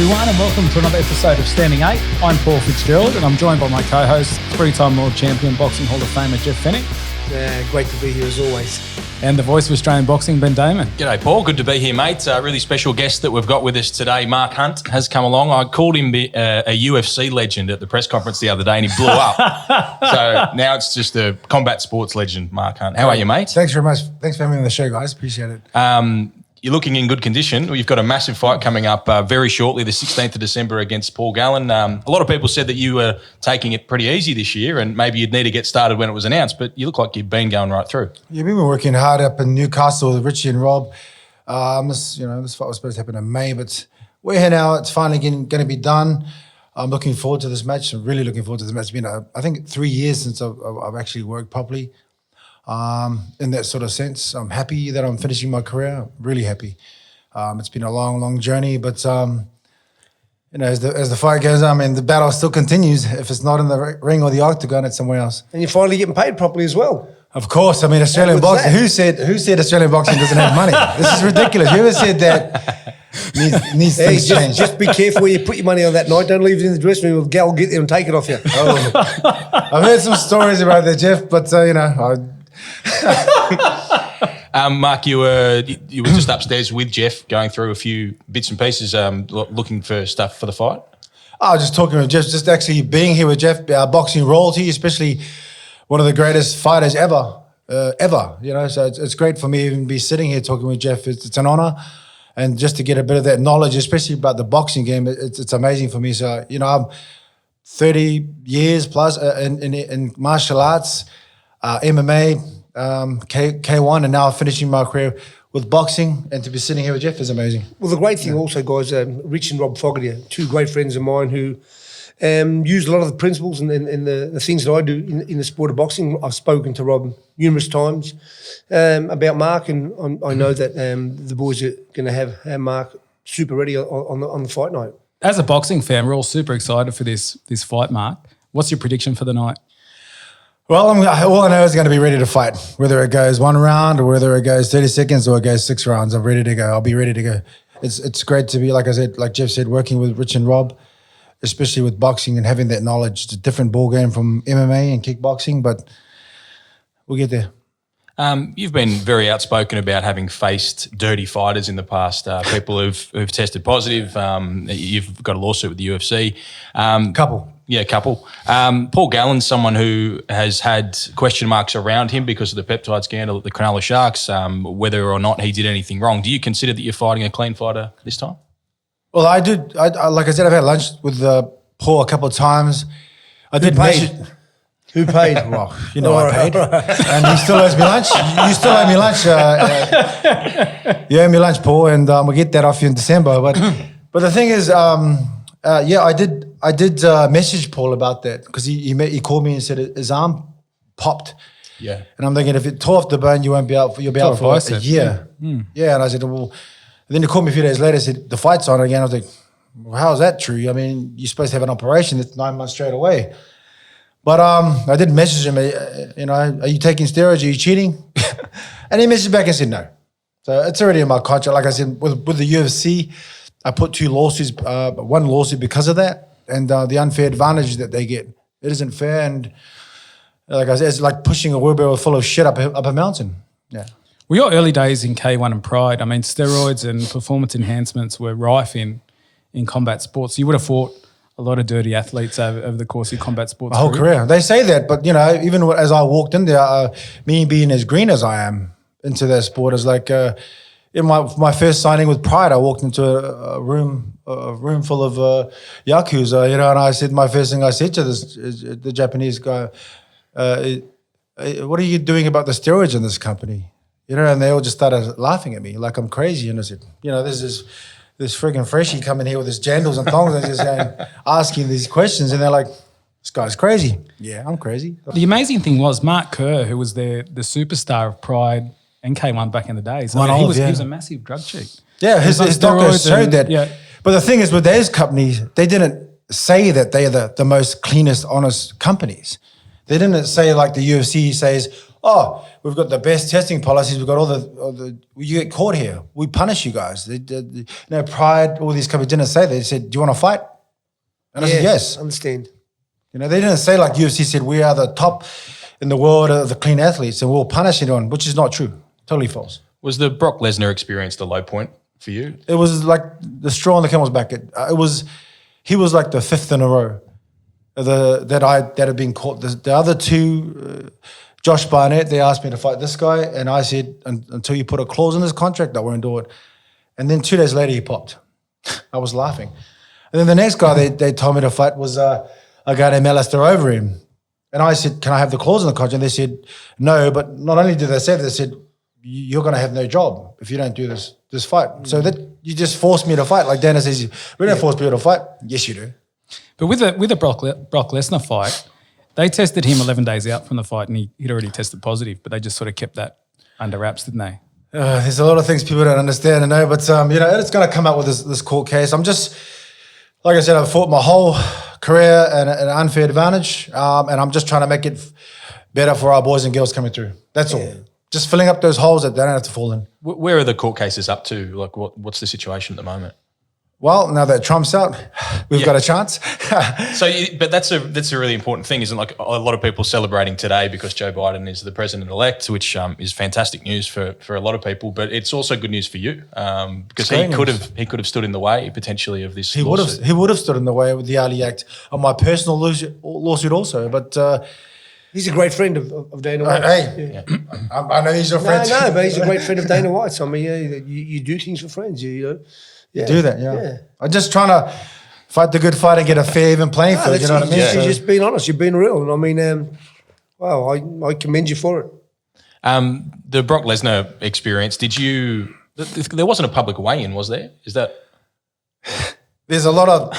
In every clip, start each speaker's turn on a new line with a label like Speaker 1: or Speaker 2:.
Speaker 1: everyone, and welcome to another episode of Standing 8. I'm Paul Fitzgerald, and I'm joined by my co-host, three-time world champion boxing Hall of Famer Jeff Fennick.
Speaker 2: Great to be here as always.
Speaker 1: And the voice of Australian boxing, Ben Damon.
Speaker 3: G'day, Paul. Good to be here, mate. A really special guest that we've got with us today, Mark Hunt, has come along. I called him a UFC legend at the press conference the other day, and he blew up. So now it's just a combat sports legend, Mark Hunt. How are you, mate?
Speaker 2: Thanks very much. Thanks for having me on the show, guys. Appreciate it.
Speaker 3: You're looking in good condition. You've got a massive fight coming up very shortly, the 16th of December against Paul Gallen. A lot of people said that you were taking it pretty easy this year and maybe you'd need to get started when it was announced, but you look like you've been going right through.
Speaker 2: Yeah, we've been working hard up in Newcastle with Richie and Rob. This fight was supposed to happen in May, but we're here now. It's finally going to be done. I'm looking forward to this match. I'm really looking forward to this match. It's been, I think, 3 years since I've actually worked properly. In that sort of sense, I'm happy that I'm finishing my career. I'm really happy. It's been a long, long journey, but as the fight goes on, the battle still continues. If it's not in the ring or the octagon, it's somewhere else.
Speaker 4: And you're finally getting paid properly as well.
Speaker 2: Of course, Australian boxing. Who said Australian boxing doesn't have money? This is ridiculous. Whoever said that needs things changed.
Speaker 4: Just be careful where you put your money on that night. Don't leave it in the dressing room. Gal will get there and take it off you.
Speaker 2: Oh. I've heard some stories about that, Jeff, but
Speaker 3: Mark, you were just upstairs with Jeff going through a few bits and pieces, looking for stuff for the fight.
Speaker 2: I was just talking with Jeff, just actually being here with Jeff, boxing royalty, especially one of the greatest fighters ever. So it's great for me to even be sitting here talking with Jeff. It's an honor, and just to get a bit of that knowledge, especially about the boxing game, it's amazing for me. So I'm 30 years plus in martial arts, MMA. K1, and now finishing my career with boxing, and to be sitting here with Jeff is amazing.
Speaker 4: Well, the great thing also, guys, Rich and Rob Fogarty, two great friends of mine who use a lot of the principles and the things that I do in the sport of boxing. I've spoken to Rob numerous times about Mark, and I know that the boys are going to have Mark super ready on the fight night.
Speaker 1: As a boxing fan, we're all super excited for this fight, Mark. What's your prediction for the night?
Speaker 2: Well, all I know is going to be ready to fight. Whether it goes one round or whether it goes 30 seconds or it goes 6 rounds, I'm ready to go. I'll be ready to go. It's great to be, like I said, like Jeff said, working with Rich and Rob, especially with boxing and having that knowledge. It's a different ball game from MMA and kickboxing, but we'll get there.
Speaker 3: You've been very outspoken about having faced dirty fighters in the past, people who've tested positive. You've got a lawsuit with the UFC.
Speaker 2: Couple.
Speaker 3: Paul Gallen's someone who has had question marks around him because of the peptide scandal at the Cronulla Sharks, whether or not he did anything wrong. Do you consider that you're fighting a clean fighter this time?
Speaker 2: Well, I did. Like I said, I've had lunch with Paul a couple of times.
Speaker 4: Who paid?
Speaker 2: Well, I paid. And he still owes me lunch. You still owe me lunch. You owe me lunch, Paul, and we'll get that off you in December. But the thing is, I did message Paul about that because he called me and said his arm popped.
Speaker 3: Yeah.
Speaker 2: And I'm thinking, if it tore off the bone, you'll be out for a year. Yeah, and I said, well, and then he called me a few days later and said, the fight's on again. I was like, well, how is that true? You're supposed to have an operation. It's 9 months straight away. But I did message him, are you taking steroids? Are you cheating? And he messaged back and said no. So it's already in my contract. Like I said, with the UFC, I put 2 lawsuits, one lawsuit because of that, and the unfair advantage that they get. It isn't fair, and like I said, it's like pushing a wheelbarrow full of shit up a mountain. Yeah.
Speaker 1: Well, your early days in K1 and Pride, steroids and performance enhancements were rife in combat sports. You would have fought a lot of dirty athletes over the course of your combat sports.
Speaker 2: My whole career. They say that, but even as I walked in there, me being as green as I am into that sport is like in my first signing with Pride, I walked into a room full of yakuza, and I said, my first thing I said to the Japanese guy, what are you doing about the steroids in this company? And they all just started laughing at me like I'm crazy. And I said, this friggin' freshie coming here with his jandals and thongs and just asking these questions, and they're like, this guy's crazy. Yeah, I'm crazy.
Speaker 1: The amazing thing was Mark Kerr, who was the superstar of Pride and K1 back in the days. He was a massive drug cheat.
Speaker 2: Yeah, his doctor showed that. Yeah. But the thing is, with those companies, they didn't say that they are the most cleanest, honest companies. They didn't say like the UFC says, oh, we've got the best testing policies. We've got all the you get caught here. We punish you guys. Pride, all these companies didn't say that. They said, do you want to fight? And I said, yes.
Speaker 4: Understand.
Speaker 2: They didn't say like UFC said, we are the top in the world of the clean athletes and we'll punish anyone, which is not true. Totally false.
Speaker 3: Was the Brock Lesnar experience the low point for you?
Speaker 2: It was like the straw on the camel's back. He was like the fifth in a row that had been caught. The other two, Josh Barnett, they asked me to fight this guy, and I said, until you put a clause in his contract, I won't do it. And then 2 days later, he popped. I was laughing. And then the next guy they told me to fight was a guy named Alistair Overeem. And I said, can I have the clause in the contract? And they said, no, but not only did they say that, they said, you're going to have no job if you don't do this fight. So that you just forced me to fight. Like Dana says, we don't force people to fight. Yes, you do.
Speaker 1: But with the Brock Lesnar fight, they tested him 11 days out from the fight and he'd already tested positive, but they just sort of kept that under wraps, didn't they?
Speaker 2: There's a lot of things people don't understand and know, but it's going to come out with this court case. I'm just, like I said, I've fought my whole career at an unfair advantage, and I'm just trying to make it better for our boys and girls coming through. That's all. Just filling up those holes that they don't have to fall in.
Speaker 3: Where are the court cases up to? Like, what's the situation at the moment?
Speaker 2: Well, now that Trump's out, we've got a chance.
Speaker 3: But that's a really important thing, isn't it? Like a lot of people celebrating today because Joe Biden is the president-elect, which is fantastic news for a lot of people. But it's also good news for you because he could have stood in the way potentially of this. He would
Speaker 2: have stood in the way with the Ali Act on my personal lawsuit also, but.
Speaker 4: He's a great friend of Dana White.
Speaker 2: I know he's your friend.
Speaker 4: No, but he's a great friend of Dana White's. I mean, you do things for friends, You
Speaker 2: do that, yeah. I'm just trying to fight the good fight and get a fair, even playing field. You know what I mean?
Speaker 4: You're just being honest. You're being real. And I mean, I commend you for it.
Speaker 3: The Brock Lesnar experience. There wasn't a public weigh-in, was there? Is that?
Speaker 2: There's a lot of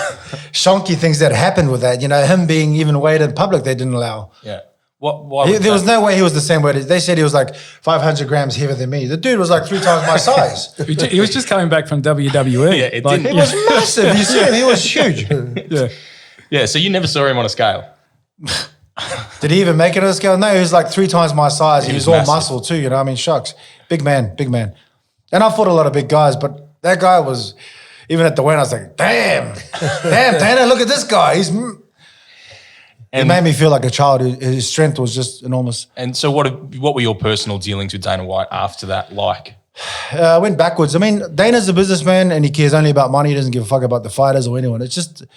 Speaker 2: shonky things that happened with that. Him being even weighed in public, they didn't allow.
Speaker 3: Yeah. Why
Speaker 2: there was no way he was the same weight. They said he was like 500 grams heavier than me. The dude was like 3 times my size.
Speaker 1: He was just coming back from WWE.
Speaker 3: Yeah,
Speaker 2: it was massive. You see him? He was huge.
Speaker 3: Yeah, so you never saw him on a scale?
Speaker 2: Did he even make it on a scale? No, he was like 3 times my size. He was all muscle too, I mean, shucks. Big man. And I fought a lot of big guys, but that guy was, even at the weight, I was like, damn, Dana, look at this guy. It made me feel like a child. His strength was just enormous.
Speaker 3: And so what were your personal dealings with Dana White after that like?
Speaker 2: I went backwards. I mean, Dana's a businessman and he cares only about money. He doesn't give a fuck about the fighters or anyone. That's just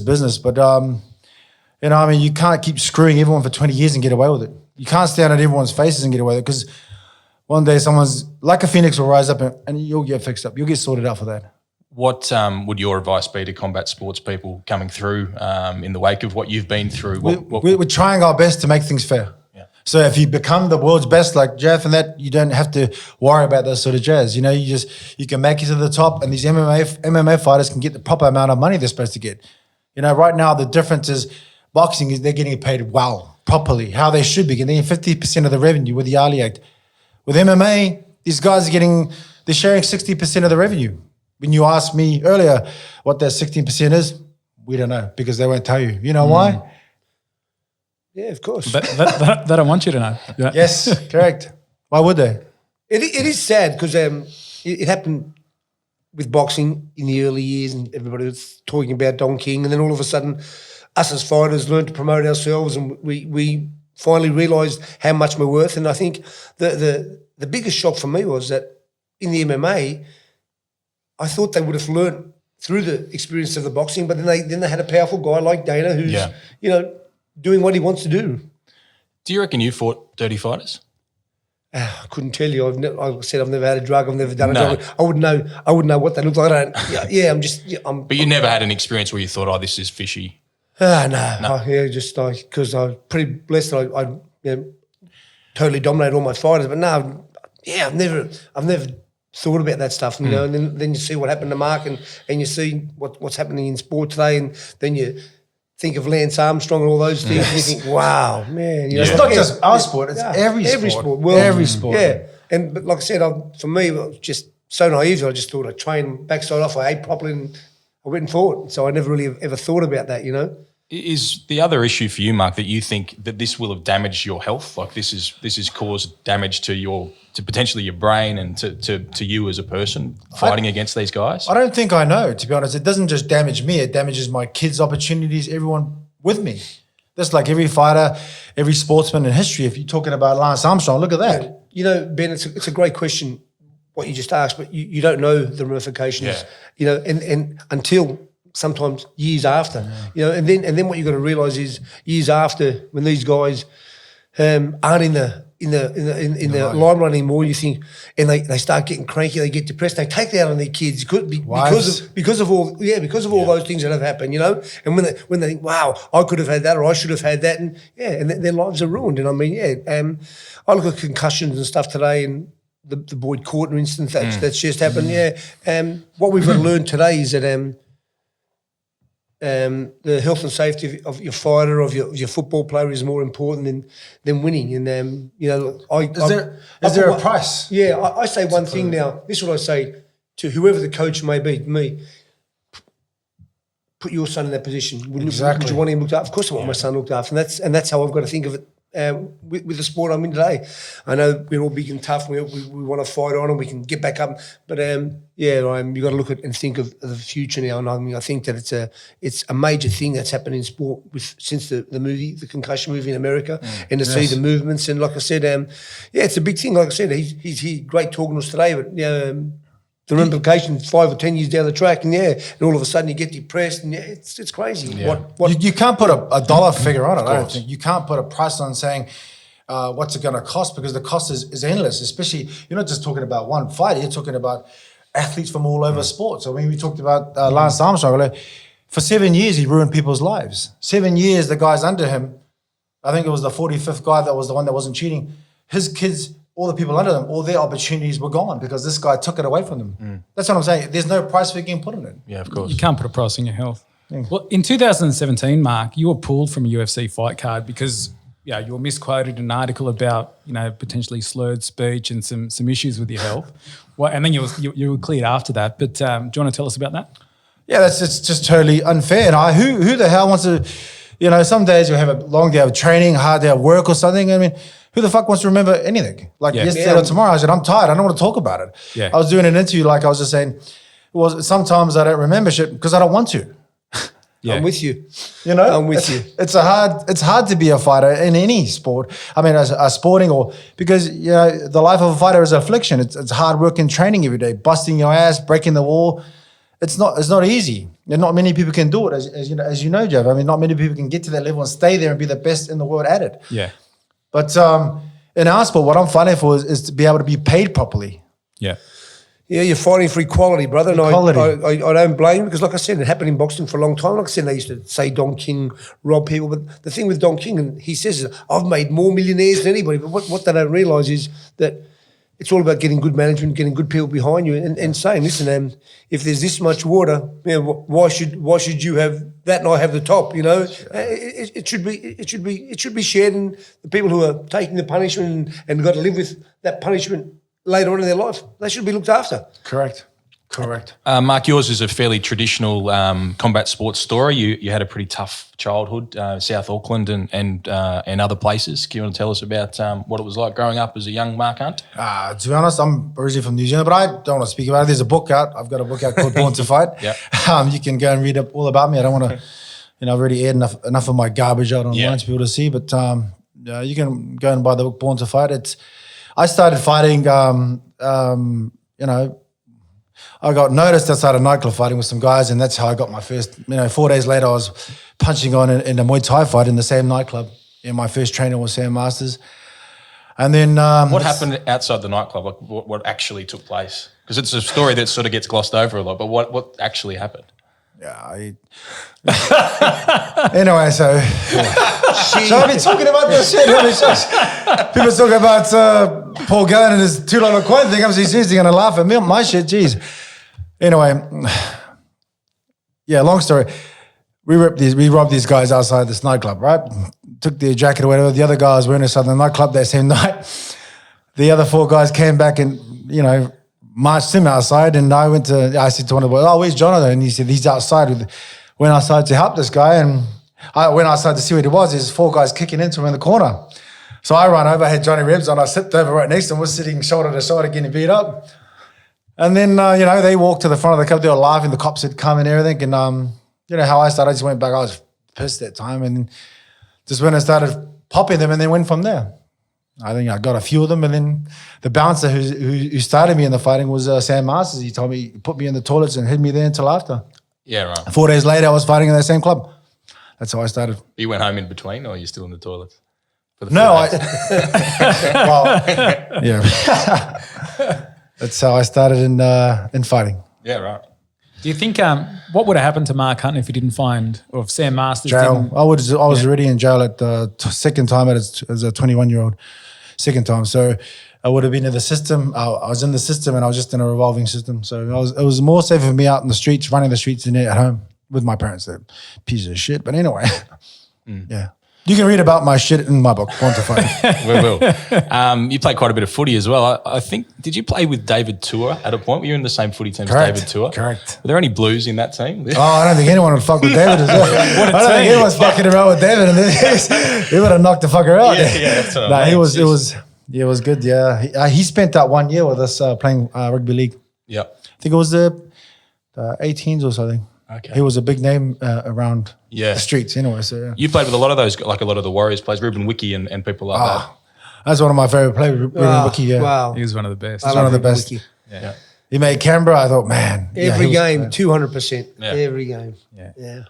Speaker 2: business. But, you can't keep screwing everyone for 20 years and get away with it. You can't stand at everyone's faces and get away with it because one day someone's, like a phoenix, will rise up and you'll get fixed up. You'll get sorted out for that.
Speaker 3: What would your advice be to combat sports people coming through in the wake of what you've been through?
Speaker 2: We're trying our best to make things fair.
Speaker 3: Yeah.
Speaker 2: So if you become the world's best like Jeff and that, you don't have to worry about those sort of jazz. You can make it to the top and these MMA fighters can get the proper amount of money they're supposed to get. Right now the difference is boxing is they're getting paid well, properly, how they should be. Getting 50% of the revenue with the Ali Act. With MMA, these guys they're sharing 60% of the revenue. When you asked me earlier what that 16% is, we don't know because they won't tell you. You know why?
Speaker 4: Yeah, of course.
Speaker 1: They don't want you to know. Yeah.
Speaker 2: Yes, correct. Why would they?
Speaker 4: It is sad because it happened with boxing in the early years and everybody was talking about Don King and then all of a sudden us as fighters learned to promote ourselves and we finally realised how much we're worth. And I think the biggest shock for me was that in the MMA, I thought they would have learned through the experience of the boxing, but then they had a powerful guy like Dana who's doing what he wants to do.
Speaker 3: Do you reckon you fought dirty fighters?
Speaker 4: I couldn't tell you. I've never had a drug. I've never done a drug. I wouldn't know what they look like.
Speaker 3: But you never had an experience where you thought, "Oh, this is fishy."
Speaker 4: No. Because I'm pretty blessed. I totally dominated all my fighters. But no, I've never thought about that stuff, And then you see what happened to Mark, and you see what's happening in sport today, and then you think of Lance Armstrong and all those things, and you think, wow, man.
Speaker 2: It's not just our sport; it's every sport.
Speaker 4: Well,
Speaker 2: every sport.
Speaker 4: Yeah, but like I said, for me, it was just so naive. I just thought I'd train backside off. I ate properly, and I went and fought. So I never really ever thought about that,
Speaker 3: Is the other issue for you, Mark, that you think that this will have damaged your health? Like this is caused damage to potentially your brain and to you as a person fighting against these guys?
Speaker 2: I don't think I know, to be honest. It doesn't just damage me, it damages my kids' opportunities, everyone with me. Just like every fighter, every sportsman in history. If you're talking about Lance Armstrong, look at that.
Speaker 4: You know, Ben, it's a great question what you just asked, but you don't know the ramifications. You know, and until sometimes years after, you know, and then what you've got to realise is years after, when these guys aren't in the limelight anymore, you think, and they start getting cranky, they get depressed, they take that out on their kids because of all those things that have happened, you know. And when they think, wow, I could have had that, or I should have had that, and their lives are ruined. And I mean, I look at concussions and stuff today, and the Boyd Courtner instance that's just happened. What we've got to learn today is that the health and safety of your fighter, of your football player, is more important than winning. And you know,
Speaker 2: is there a price?
Speaker 4: Yeah, I say one thing now. This is what I say to whoever the coach may be. Me, put your son in that position. Would you want him looked after? Of course, I want my son looked after, and that's how I've got to think of it. With the sport I'm in today, I know we're all big and tough. We want to fight on and we can get back up. But you got to look at and think of the future now. And I mean, I think that it's a major thing that's happened in sport since the concussion movie in America, and to see the movements. And like I said, it's a big thing. Like I said, he's great talking to us today, but the ramifications 5 or 10 years down the track, and all of a sudden you get depressed, and it's crazy.
Speaker 2: Yeah. You can't put a dollar figure on it. I don't think you can't put a price on saying what's it going to cost, because the cost is endless. Especially, you're not just talking about one fight; you're talking about athletes from all over sports. So when we talked about Lance Armstrong, for 7 years he ruined people's lives. 7 years, the guys under him, I think it was the 45th guy that was the one that wasn't cheating. His kids, all the people under them, all their opportunities were gone because this guy took it away from them. That's what I'm saying. There's no price we can put on it.
Speaker 3: Yeah, of course.
Speaker 1: You can't put a price on your health. Well, in 2017, Mark, you were pulled from a UFC fight card because you were misquoted in an article about potentially slurred speech and some issues with your health. And then you were cleared after that. But do you want to tell us about that?
Speaker 2: Yeah, it's just totally unfair. And who the hell wants to? Some days you have a long day of training, hard day of work or something. I mean, who the fuck wants to remember anything? Like yesterday or tomorrow, I said, I'm tired. I don't want to talk about it.
Speaker 1: Yeah.
Speaker 2: I was doing an interview, like I was just saying, sometimes I don't remember shit because I don't want to.
Speaker 4: Yeah. I'm with you.
Speaker 2: I'm with you. It's hard to be a fighter in any sport. I mean, as a sporting because the life of a fighter is affliction. It's hard work and training every day, busting your ass, breaking the wall. It's not easy. And not many people can do it, as you know, Jeff. I mean, not many people can get to that level and stay there and be the best in the world at it.
Speaker 1: Yeah.
Speaker 2: But in our sport, what I'm fighting for is to be able to be paid properly.
Speaker 1: Yeah.
Speaker 4: Yeah, you're fighting for equality, brother.
Speaker 2: Equality.
Speaker 4: And I don't blame you, because, like I said, it happened in boxing for a long time. Like I said, they used to say Don King robbed people. But the thing with Don King, and he says, I've made more millionaires than anybody. But what they don't realise is that it's all about getting good management, getting good people behind you, and saying, listen, if there's this much water, why should you have that and I have the top? It should be shared, and the people who are taking the punishment and got to live with that punishment later on in their life, they should be looked after.
Speaker 2: Correct.
Speaker 3: Mark, yours is a fairly traditional combat sports story. You had a pretty tough childhood, South Auckland and other places. Can you want to tell us about what it was like growing up as a young Mark Hunt?
Speaker 2: To be honest, I'm originally from New Zealand, but I don't want to speak about it. There's a book out. I've got a book out called Born to Fight.
Speaker 3: Yep.
Speaker 2: You can go and read all about me. I don't want to, I've already aired enough of my garbage out online for people to see, but you can go and buy the book Born to Fight. I started fighting, I got noticed outside a nightclub fighting with some guys, and that's how I got my first, 4 days later I was punching on in a Muay Thai fight in the same nightclub. And my first trainer was Sam Masters. And then...
Speaker 3: what happened outside the nightclub? Like what actually took place? Because it's a story that sort of gets glossed over a lot, but what actually happened?
Speaker 2: Anyway, so I've been talking about this shit. People talking about Paul Gallen and his $2 coin thing. I'm seriously going to laugh at me, my shit. Jeez. Anyway, long story. We robbed these guys outside this nightclub, right? Took their jacket or whatever. The other guy was wearing inside the nightclub that same night. The other 4 guys came back and marched him outside, and I said to one of the boys, where's Jonathan? And he said, he's outside. Went outside to help this guy, and when I started to see what it was, there's 4 guys kicking into him in the corner. So I run over, I had Johnny Rebs on, I slipped over right next to him, was sitting shoulder to shoulder getting beat up. And then, they walked to the front of the club, they were laughing, the cops had come and everything. And, how I started, I just went back, I was pissed that time. And just when I started popping them and then went from there. I think I got a few of them. And then the bouncer who started me in the fighting was Sam Masters. He told me, he put me in the toilets and hid me there until after.
Speaker 3: Yeah, right.
Speaker 2: 4 days later, I was fighting in that same club. That's how I started.
Speaker 3: You went home in between, or are you still in the toilets?
Speaker 2: No, yeah. That's how I started in fighting.
Speaker 3: Yeah, right.
Speaker 1: Do you think what would have happened to Mark Hunt if he didn't find, or if Sam Masters
Speaker 2: jail?
Speaker 1: didn't?
Speaker 2: I was already in jail at the second time as a 21-year-old, second time. So I would have been in the system. I was in the system and I was just in a revolving system. So it was more safe for me out in the streets, running the streets than at home with my parents. They're pieces of shit. But anyway, yeah. You can read about my shit in my book, Born to Fight.
Speaker 3: We will. You played quite a bit of footy as well. I think, did you play with David Tour at a point? Were you in the same footy team as David Tour?
Speaker 2: Correct.
Speaker 3: Were there any Blues in that team?
Speaker 2: Oh, I don't think anyone would fuck with David as well. I don't think anyone's fucking around with David. And he would have knocked the fucker out.
Speaker 3: Yeah, that's what I mean.
Speaker 2: It was good, yeah. He spent that 1 year with us playing rugby league.
Speaker 3: Yeah.
Speaker 2: I think it was the 18s or something.
Speaker 3: Okay.
Speaker 2: He was a big name around the streets anyway. So yeah.
Speaker 3: You played with a lot of those, like a lot of the Warriors players, Ruben Wiki and people like that.
Speaker 2: That's one of my favorite players, Ruben Wiki. Yeah.
Speaker 4: Wow.
Speaker 1: He was one of the best.
Speaker 2: He's one of the best.
Speaker 3: Yeah.
Speaker 2: He made Canberra. I thought, man.
Speaker 4: Every game, 200%.
Speaker 3: Yeah.
Speaker 4: Every game.
Speaker 1: Yeah.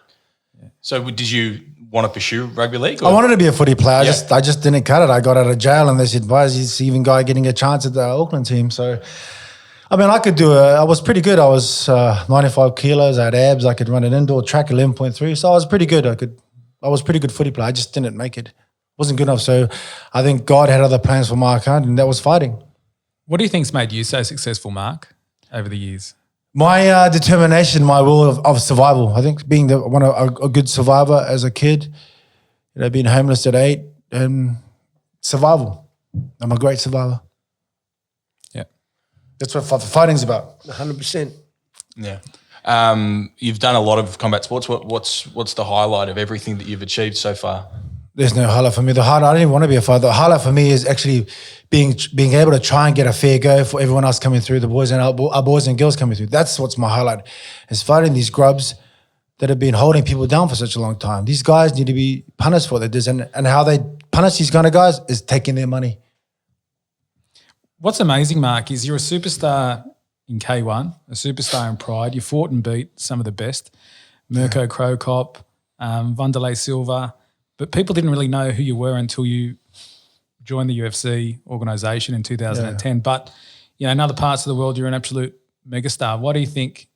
Speaker 3: So did you want to pursue rugby league?
Speaker 2: I wanted to be a footy player. I just didn't cut it. I got out of jail and they said, why is this even guy getting a chance at the Auckland team? So, I mean, I was pretty good. I was 95 kilos. I had abs. I could run an indoor track, 11.3. So I was pretty good. I was pretty good footy player. I just didn't make it. Wasn't good enough. So I think God had other plans for my account, and that was fighting.
Speaker 1: What do you think's made you so successful, Mark, over the years?
Speaker 2: My determination, my will of survival. I think being a good survivor as a kid, being homeless at 8, and survival. I'm a great survivor.
Speaker 1: Yeah.
Speaker 2: That's what fighting's about.
Speaker 4: 100%.
Speaker 3: Yeah. You've done a lot of combat sports. What's the highlight of everything that you've achieved so far?
Speaker 2: There's no highlight for me. I didn't even want to be a fighter. The highlight for me is actually being able to try and get a fair go for everyone else coming through, the boys and our boys and girls coming through. That's what's my highlight, is fighting these grubs that have been holding people down for such a long time. These guys need to be punished for that. And how they punish these kind of guys is taking their money.
Speaker 1: What's amazing, Mark, is you're a superstar in K1, a superstar in Pride. You fought and beat some of the best, Mirko Krokop, Wanderlei Silva, but people didn't really know who you were until you joined the UFC organisation in 2010. But, in other parts of the world, you're an absolute megastar. Why do you think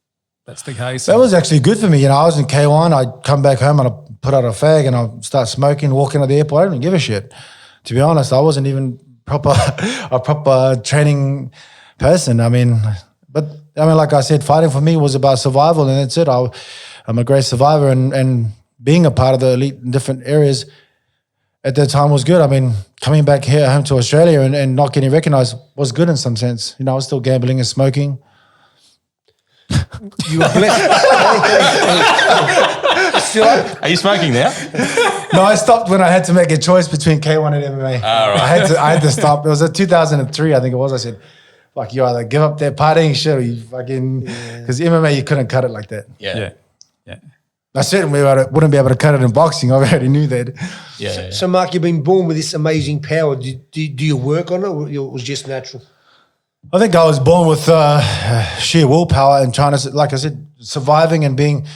Speaker 1: that's the case?
Speaker 2: That was actually good for me. I was in K1. I'd come back home and I'd put out a fag and I'd start smoking, walking out the airport. I didn't give a shit. To be honest, I wasn't even a proper training person. Like I said, fighting for me was about survival, and that's it. I'm a great survivor, and being a part of the elite in different areas at that time was good. Coming back here home to Australia and not getting recognised was good in some sense. I was still gambling and smoking.
Speaker 4: You were blessed.
Speaker 3: Are you smoking now?
Speaker 2: No, I stopped when I had to make a choice between K1 and MMA.
Speaker 3: Right.
Speaker 2: I had to stop. It was 2003, I think it was. I said, fuck, you either give up that partying shit or you fucking... Because MMA, you couldn't cut it like that.
Speaker 3: Yeah.
Speaker 2: I certainly wouldn't be able to cut it in boxing. I already knew that.
Speaker 3: Yeah.
Speaker 4: So, Mark, you've been born with this amazing power. Do you work on it, or it was just natural?
Speaker 2: I think I was born with sheer willpower and trying to, like I said, surviving and being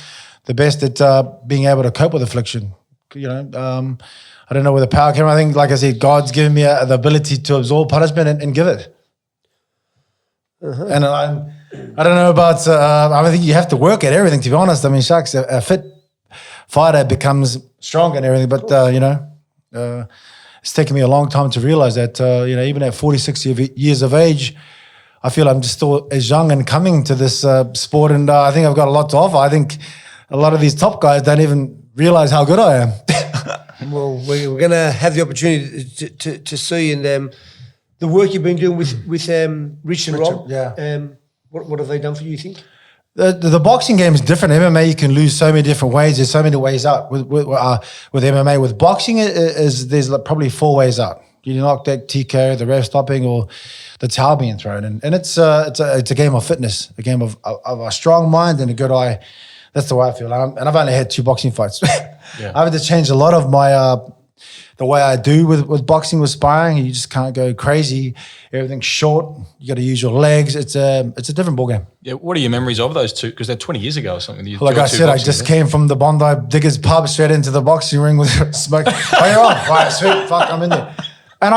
Speaker 2: the best at being able to cope with affliction. I don't know where the power came from. I think, like I said, God's given me the ability to absorb punishment and give it. Uh-huh. And I don't know about, I think you have to work at everything, to be honest. Shucks, a fit fighter becomes strong and everything, but, it's taken me a long time to realize that, even at 46 years of age, I feel I'm just still as young and coming to this sport, and I think I've got a lot to offer. I think a lot of these top guys don't even realize how good I am.
Speaker 4: Well, we're going to have the opportunity to see, and the work you've been doing with Rich and Rob.
Speaker 2: Yeah.
Speaker 4: What have they done for you think?
Speaker 2: The boxing game is different. MMA, you can lose so many different ways. There's so many ways out. With MMA, with boxing, there's probably 4 ways out. You knock that TKO, the ref stopping, or the towel being thrown. And it's a game of fitness, a game of a strong mind and a good eye. That's the way I feel. And I've only had 2 boxing fights. Yeah. I've had to change a lot of my the way I do with boxing, with sparring. You just can't go crazy. Everything's short. You got to use your legs. It's a different ballgame.
Speaker 3: Yeah. What are your memories of those 2? Because they're 20 years ago or something.
Speaker 2: Like I said, I just came from the Bondi Diggers pub straight into the boxing ring with smoke. Oh, you're on. Right, sweet. Fuck, I'm in there. And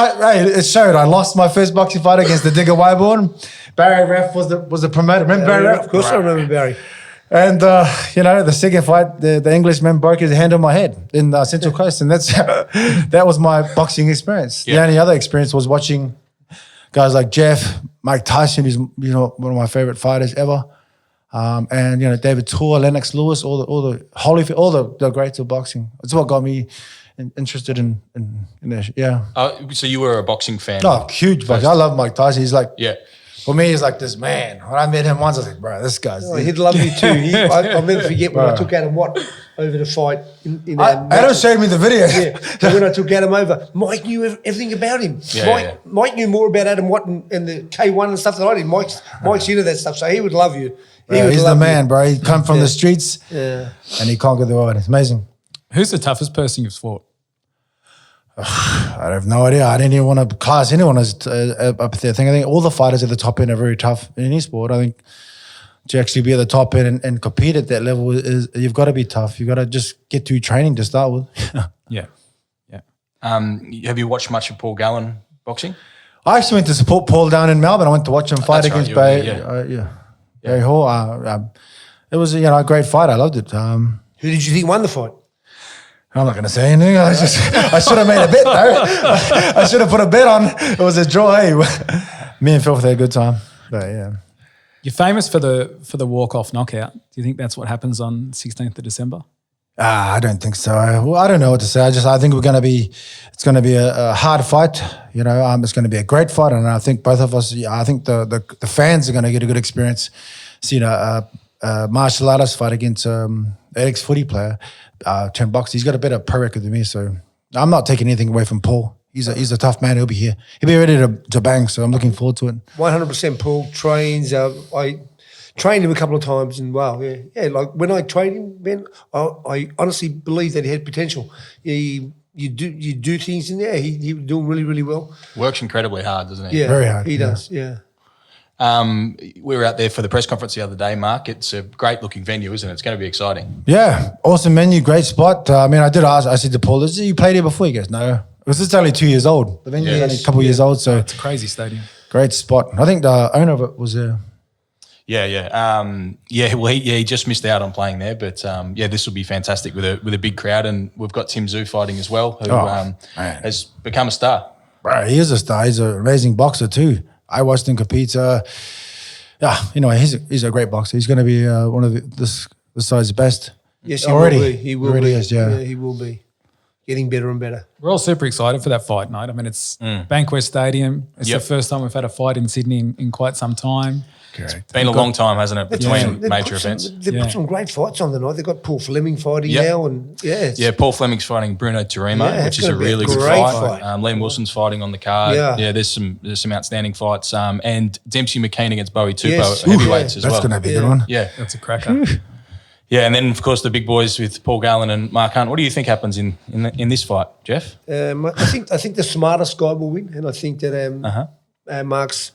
Speaker 2: it showed. I lost my first boxing fight against the Digger Wyborn. Barry Ref was the promoter. Remember Barry Ref?
Speaker 4: Of course I remember Barry.
Speaker 2: And, the second fight, the Englishman broke his hand on my head in Central Coast. And that was my boxing experience. Yeah. The only other experience was watching guys like Jeff, Mike Tyson, who's one of my favorite fighters ever. And David Tor, Lennox Lewis, all the Holyfield, all the greats of boxing. It's what got me interested in this. Yeah.
Speaker 3: So you were a boxing fan?
Speaker 2: Oh, huge boxing. I love Mike Tyson. He's like,
Speaker 3: yeah.
Speaker 2: For me, he's like this man. When I met him once, I was like, bro, this guy's...
Speaker 4: Oh, he'd love you too. I'll never forget when I took Adam Watt over the fight.
Speaker 2: Adam showed me the video.
Speaker 4: Yeah. So when I took Adam over, Mike knew everything about him.
Speaker 3: Yeah,
Speaker 4: Mike knew more about Adam Watt and the K1 and stuff than I did. Mike's into that stuff, so he would love you.
Speaker 2: He's the man, bro. He come from the streets and he conquered the world. It's amazing.
Speaker 1: Who's the toughest person you've fought?
Speaker 2: I have no idea. I didn't even want to class anyone as up there. I think all the fighters at the top end are very tough in any sport. I think to actually be at the top end and compete at that level you've got to be tough. You've got to just get through training to start with.
Speaker 1: Yeah.
Speaker 3: Have you watched much of Paul Gallen boxing?
Speaker 2: I actually went to support Paul down in Melbourne. I went to watch him fight against Barry Hall. It was a great fight. I loved it.
Speaker 4: Who did you think won the fight?
Speaker 2: I'm not going to say anything. I should have made a bet, though. I should have put a bet on. It was a draw. Hey, me and Phil had a good time. But yeah,
Speaker 1: you're famous for the walk-off knockout. Do you think that's what happens on 16th of December?
Speaker 2: I don't think so. I don't know what to say. I think it's going to be a hard fight. It's going to be a great fight, and I think both of us. I think the fans are going to get a good experience. Seeing a martial artist fight against ex-footy player. Turned box. He's got a better pro record than me, so I'm not taking anything away from Paul. He's a tough man. He'll be here. He'll be ready to bang. So I'm looking forward to it.
Speaker 4: 100%. Paul trains. I trained him a couple of times, and wow, yeah. Like when I trained him, Ben, I honestly believe that he had potential. You do things in there. He was doing really, really well.
Speaker 3: Works incredibly hard, doesn't he?
Speaker 4: Yeah,
Speaker 2: very hard.
Speaker 4: He does. Yeah.
Speaker 3: We were out there for the press conference the other day, Mark. It's a great looking venue, isn't it? It's going to be exciting.
Speaker 2: Yeah, awesome venue, great spot. I did ask, I said to Paul, you played here before? He goes, no. Because it's only 2 years old. The venue is only a couple of years old. So
Speaker 1: it's a crazy stadium.
Speaker 2: Great spot. I think the owner of it was there.
Speaker 3: He just missed out on playing there, but this will be fantastic with a big crowd, and we've got Tim Tszyu fighting as well, who has become a star.
Speaker 2: Bro, he is a star. He's an amazing boxer too. I watched him compete. He's a great boxer. He's going to be one of the side's best.
Speaker 4: Yes, he will be. He will be.
Speaker 2: Yeah,
Speaker 4: he will be. Getting better and better.
Speaker 1: We're all super excited for that fight night. I mean, it's Bankwest Stadium. It's the first time we've had a fight in Sydney in quite some time.
Speaker 3: Correct. It's been a long time, hasn't it, between major events?
Speaker 4: They've put some great fights on the night. They've got Paul Fleming fighting now. And
Speaker 3: Paul Fleming's fighting Bruno Turimo, which is a really good fight. Liam Wilson's fighting on the card. Yeah, there's some outstanding fights. And Dempsey McKean against Bowie Tupou, heavyweights as well.
Speaker 2: That's going to be a good one.
Speaker 3: Yeah.
Speaker 1: That's a cracker.
Speaker 3: Yeah, and then, of course, the big boys with Paul Gallen and Mark Hunt. What do you think happens in this fight, Jeff?
Speaker 4: I think the smartest guy will win, and I think that Mark's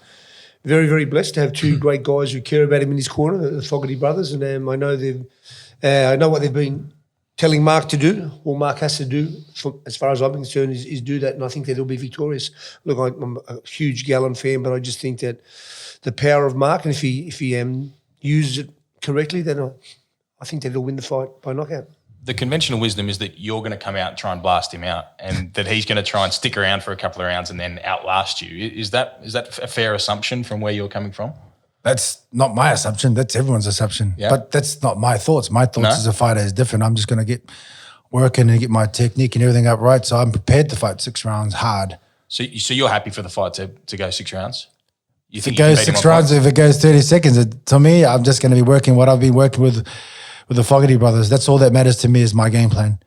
Speaker 4: very, very blessed to have 2 great guys who care about him in his corner, the Fogarty brothers, and I know what they've been telling Mark to do. All Mark has to do, as far as I'm concerned, is do that, and I think that he'll be victorious. Look, I'm a huge Gallen fan, but I just think that the power of Mark, and if he uses it correctly, then I think that he'll win the fight by knockout.
Speaker 3: The conventional wisdom is that you're going to come out and try and blast him out, and that he's going to try and stick around for a couple of rounds and then outlast you. Is that a fair assumption from where you're coming from?
Speaker 2: That's not my assumption. That's everyone's assumption. Yeah. But that's not my thoughts. My thoughts as a fighter is different. I'm just going to get working and get my technique and everything up right. So I'm prepared to fight 6 rounds hard.
Speaker 3: So you're happy for the fight to go 6 rounds? You
Speaker 2: If
Speaker 3: think
Speaker 2: it goes 6 rounds, if it goes 30 seconds, to me, I'm just going to be working what I've been working with the Fogarty brothers. That's all that matters to me is my game plan.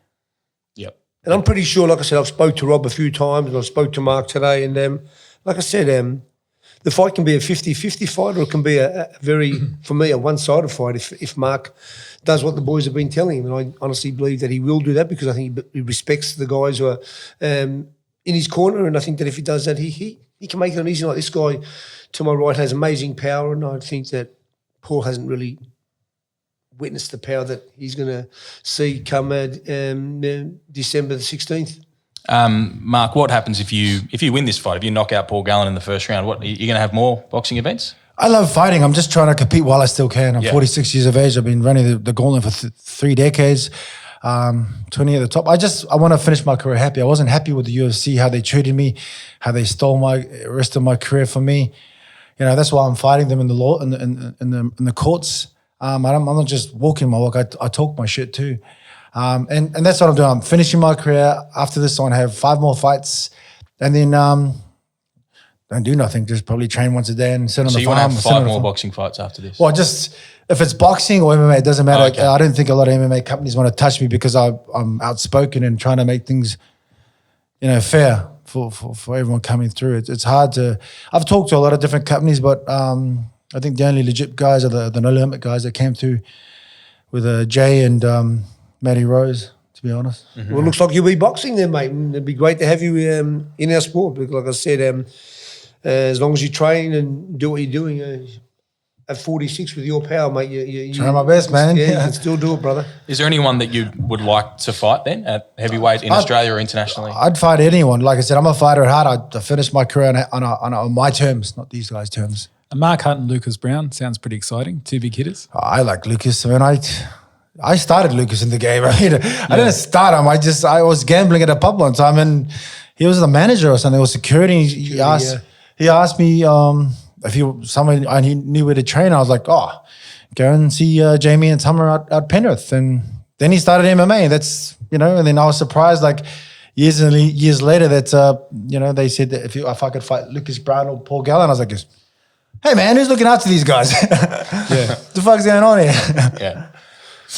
Speaker 3: Yep.
Speaker 4: And I'm pretty sure, like I said, I've spoke to Rob a few times and I spoke to Mark today. And like I said, the fight can be a 50-50 fight, or it can be a very, for me, a one-sided fight if Mark does what the boys have been telling him. And I honestly believe that he will do that because I think he respects the guys who are in his corner. And I think that if he does that, he can make it an easy night. This guy to my right has amazing power, and I think that Paul hasn't really witnessed the power that he's going to see come December the 16th.
Speaker 3: Mark, what happens if you win this fight? If you knock out Paul Gallen in the first round, what are you going to have more boxing events?
Speaker 2: I love fighting. I'm just trying to compete while I still can. I'm 46 years of age. I've been running the gauntlet for 3 decades, 20 at the top. I want to finish my career happy. I wasn't happy with the UFC, how they treated me, how they stole my rest of my career from me. You know, that's why I'm fighting them in the law, in the courts. I'm not just walking my walk. I talk my shit too. And that's what I'm doing. I'm finishing my career. After this, I want to have 5 more fights, and then don't do nothing. Just probably train once a day and sit on the farm.
Speaker 3: So you want to have 5 more boxing fights after this?
Speaker 2: Well, just if it's boxing or MMA, it doesn't matter.
Speaker 3: Oh, okay.
Speaker 2: I don't think a lot of MMA companies want to touch me because I'm outspoken and trying to make things, fair for everyone coming through. It's hard to. I've talked to a lot of different companies, but I think the only legit guys are the No Limit guys that came through with Jay and Matty Rose, to be honest.
Speaker 4: Mm-hmm. Well, it looks like you'll be boxing then, mate. And it'd be great to have you in our sport. Because like I said, as long as you train and do what you're doing, at 46 with your power, mate, you
Speaker 2: try my best, man.
Speaker 4: Yeah, you can still do it, brother.
Speaker 3: Is there anyone that you would like to fight then at heavyweight in Australia or internationally?
Speaker 2: I'd fight anyone. Like I said, I'm a fighter at heart. I finished my career on my terms, not these guys' terms.
Speaker 1: And Mark Hunt and Lucas Brown sounds pretty exciting. 2 big hitters.
Speaker 2: I like Lucas. I mean, I started Lucas in the game. I didn't start him. I was gambling at a pub one time, and he was the manager or something, or security. He asked me if someone I knew where to train. I was like, go and see Jamie and Summer at Penrith. And then he started MMA. That's and then I was surprised, like years and years later, that they said that if I could fight Lucas Brown or Paul Gallen, I was like, hey man, who's looking after these guys? What the fuck's going on here?
Speaker 3: Yeah.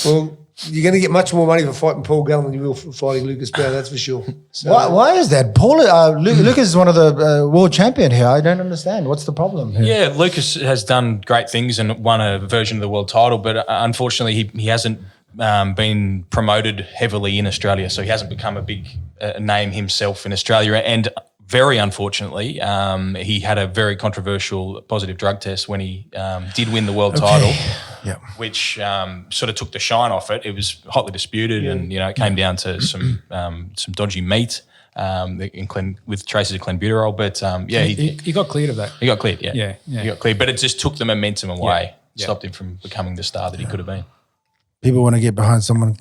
Speaker 4: Well, you're going to get much more money for fighting Paul Gallen than you will for fighting Lucas Brown, that's for sure. So,
Speaker 2: why is that? Lucas is one of the world champion here. I don't understand. What's the problem here?
Speaker 3: Yeah, Lucas has done great things and won a version of the world title, but unfortunately he hasn't been promoted heavily in Australia, so he hasn't become a big name himself in Australia. And very unfortunately, he had a very controversial positive drug test when he did win the world title, which sort of took the shine off it. It was hotly disputed, and it came down to some dodgy meat with traces of clenbuterol. But
Speaker 1: he got cleared of that.
Speaker 3: He got cleared,
Speaker 1: yeah.
Speaker 3: He got cleared, but it just took the momentum away, stopped him from becoming the star that he could have been.
Speaker 2: People want to get behind someone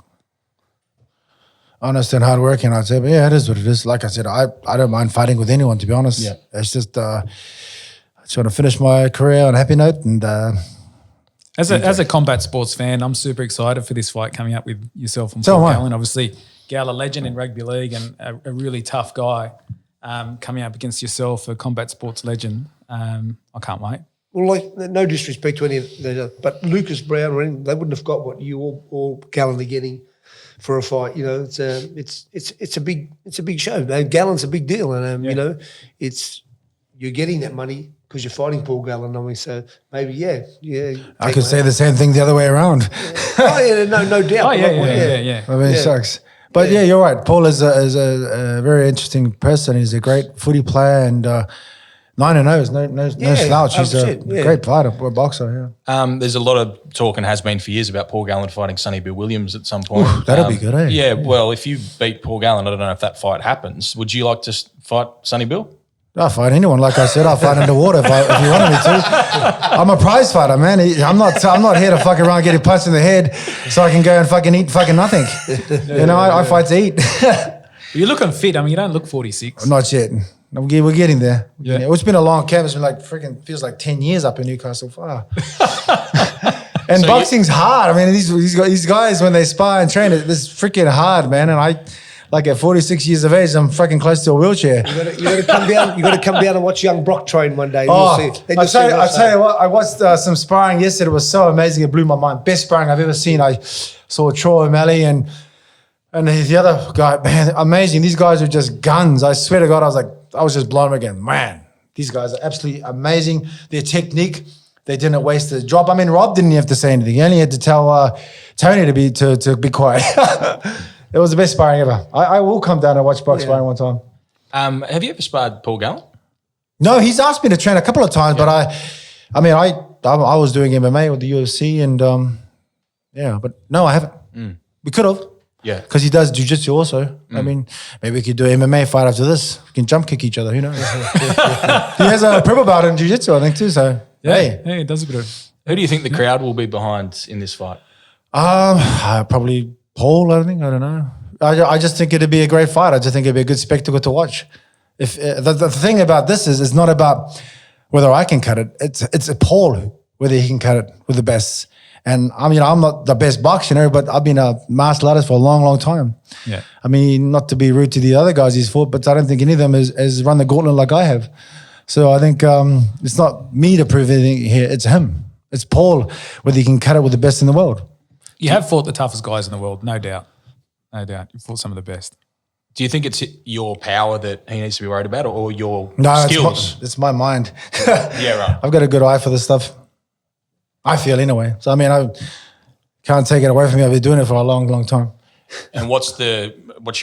Speaker 2: honest and hardworking, I'd say, but it is what it is. Like I said, I don't mind fighting with anyone, to be honest. Yeah. It's just I just want to finish my career on a happy note. And
Speaker 1: as a combat sports fan, I'm super excited for this fight coming up with yourself and Paul Gallen. Obviously, Gal, a legend in rugby league and a really tough guy coming up against yourself, a combat sports legend. I can't wait.
Speaker 4: Well, like, no disrespect to any of them, but Lucas Brown, they wouldn't have got what you or Gallen are getting for a fight. It's a big show. Gallen's a big deal, and you're getting that money because you're fighting Paul Gallen. I mean, so maybe
Speaker 2: I could say the same thing the other way around.
Speaker 4: No doubt.
Speaker 2: I mean, it sucks. But you're right. Paul is a very interesting person. He's a great footy player and 9-0 is no slouch. He's a great fighter, a boxer.
Speaker 3: There's a lot of talk and has been for years about Paul Gallen fighting Sonny Bill Williams at some point.
Speaker 2: Ooh, that'll be good, eh?
Speaker 3: Yeah, well, if you beat Paul Gallen, I don't know if that fight happens. Would you like to fight Sonny Bill?
Speaker 2: I'll fight anyone. Like I said, I'll fight underwater if you wanted me to. I'm a prize fighter, man. I'm not here to fuck around getting punched in the head so I can go and fucking eat fucking nothing. I fight to eat.
Speaker 1: You're looking fit. I mean, you don't look 46.
Speaker 2: Not yet. We're getting there. Yeah. It's been a long camp. It's been freaking feels like 10 years up in Newcastle. Far. And so boxing's hard. I mean, these guys when they spar and train, it's freaking hard, man. And like at 46 years of age, I'm fucking close to a wheelchair.
Speaker 4: You got to come down. You got to come down and watch young Brock train one day.
Speaker 2: Oh,
Speaker 4: You'll see.
Speaker 2: I tell you what, I watched some sparring yesterday. It was so amazing. It blew my mind. Best sparring I've ever seen. I saw Troy O'Malley and the other guy. Man, amazing. These guys are just guns. I swear to God, I was just blown away again. Man, these guys are absolutely amazing. Their technique, they didn't waste the drop. I mean, Rob didn't have to say anything. He only had to tell Tony to be quiet. It was the best sparring ever. I will come down and watch box sparring one time.
Speaker 3: Have you ever sparred Paul Gallen?
Speaker 2: No, he's asked me to train a couple of times, but I was doing MMA with the UFC and but no, I haven't. We could have.
Speaker 3: Yeah.
Speaker 2: Because he does jiu-jitsu also. I mean, maybe we could do an MMA fight after this. We can jump kick each other, who knows? He has a purple belt in jiu-jitsu, I think, too. So,
Speaker 1: Yeah, it does a bit of.
Speaker 3: Who do you think the crowd will be behind in this fight?
Speaker 2: Probably Paul, I think. I don't know. I just think it'd be a great fight. I just think it'd be a good spectacle to watch. If the thing about this is, it's not about whether I can cut it. It's Paul whether he can cut it with the best. And I'm not the best boxer, but I've been a martial artist for a long, long time.
Speaker 1: Yeah.
Speaker 2: I mean, not to be rude to the other guys he's fought, but I don't think any of them has run the gauntlet like I have. So I think it's not me to prove anything here. It's him. It's Paul, whether he can cut it with the best in the world.
Speaker 1: You have fought the toughest guys in the world, no doubt. No doubt. You've fought some of the best.
Speaker 3: Do you think it's your power that he needs to be worried about or your
Speaker 2: No,
Speaker 3: skills?
Speaker 2: it's my mind.
Speaker 3: Yeah, right.
Speaker 2: I've got a good eye for this stuff. I feel anyway. So, I mean, I can't take it away from me. I've been doing it for a long, long time.
Speaker 3: And what's your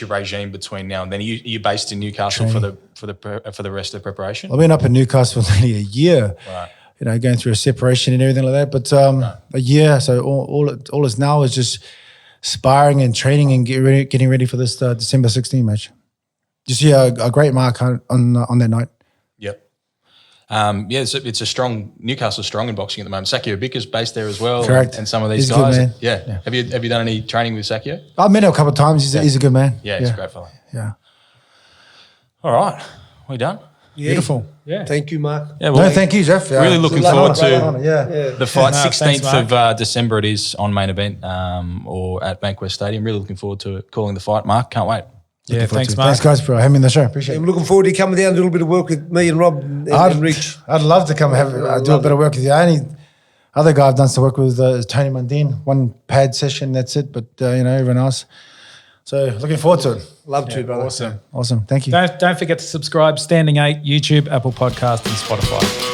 Speaker 3: regime between now and then? Are you based in Newcastle for the rest of the preparation?
Speaker 2: I've been up in Newcastle for nearly a year.
Speaker 3: Right.
Speaker 2: Going through a separation and everything like that. But a year, so all is now is just sparring and training and getting ready for this December 16 match. You see a great mark on that night.
Speaker 3: Yep. It's a strong Newcastle strong in boxing at the moment. Sakio Bicker's based there as well.
Speaker 2: Correct.
Speaker 3: And some of these
Speaker 2: He's
Speaker 3: guys.
Speaker 2: good, man.
Speaker 3: Yeah. Have you done any training with Sakio?
Speaker 2: I've met him a couple of times. He's a good man.
Speaker 3: Yeah, he's a great fella.
Speaker 2: Yeah.
Speaker 3: All right. We done?
Speaker 4: Yeah.
Speaker 1: Beautiful. Yeah.
Speaker 4: Thank you, Mark.
Speaker 3: Yeah,
Speaker 2: No, thank you, Jeff.
Speaker 3: Really looking forward to
Speaker 2: the
Speaker 3: the fight.
Speaker 1: No, thanks,
Speaker 3: 16th
Speaker 1: Mark.
Speaker 3: of December it is on Main Event or at Bankwest Stadium. Really looking forward to calling the fight, Mark. Can't wait.
Speaker 1: Yeah, thanks, Mark.
Speaker 2: Thanks, guys, for having me on the show. Appreciate
Speaker 4: I'm
Speaker 2: it.
Speaker 4: looking forward to coming down and do a little bit of work with me and Rob and Rich.
Speaker 2: I'd love to come do a bit of work with you. The only other guy I've done some work with is Tony Mundine. One pad session, that's it. But, everyone else. So looking forward to it.
Speaker 4: Love to, brother.
Speaker 1: Awesome.
Speaker 2: Awesome. Thank you.
Speaker 1: Don't forget to subscribe, Standing 8, YouTube, Apple Podcast, and Spotify.